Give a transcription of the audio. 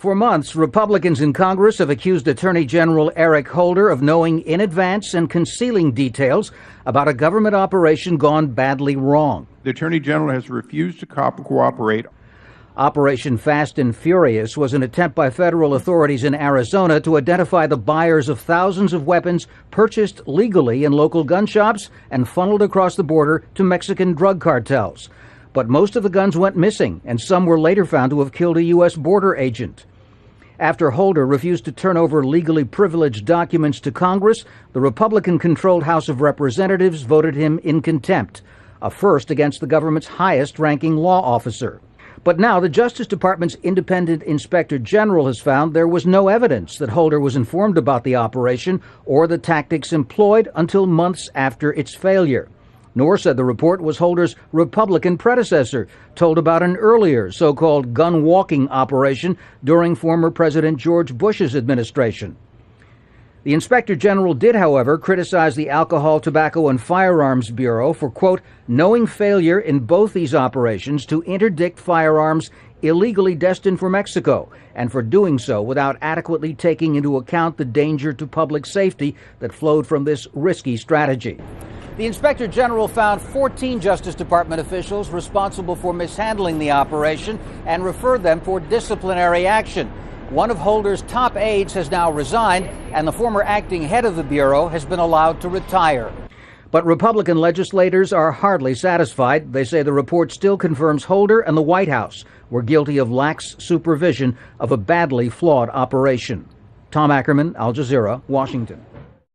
For months, Republicans in Congress have accused Attorney General Eric Holder of knowing in advance and concealing details about a government operation gone badly wrong. The Attorney General has refused to cooperate. Operation Fast and Furious was an attempt by federal authorities in Arizona to identify the buyers of thousands of weapons purchased legally in local gun shops and funneled across the border to Mexican drug cartels. But most of the guns went missing, and some were later found to have killed a U.S. border agent. After Holder refused to turn over legally privileged documents to Congress, the Republican-controlled House of Representatives voted him in contempt, a first against the government's highest-ranking law officer. But now the Justice Department's independent inspector general has found there was no evidence that Holder was informed about the operation or the tactics employed until months after its failure. Nor, said the report, was Holder's Republican predecessor told about an earlier so-called gun-walking operation during former President George Bush's administration. The Inspector General did, however, criticize the Alcohol, Tobacco, and Firearms Bureau for, quote, knowing failure in both these operations to interdict firearms illegally destined for Mexico, and for doing so without adequately taking into account the danger to public safety that flowed from this risky strategy. The Inspector General found 14 Justice Department officials responsible for mishandling the operation and referred them for disciplinary action. One of Holder's top aides has now resigned, and the former acting head of the Bureau has been allowed to retire. But Republican legislators are hardly satisfied. They say the report still confirms Holder and the White House were guilty of lax supervision of a badly flawed operation. Tom Ackerman, Al Jazeera, Washington.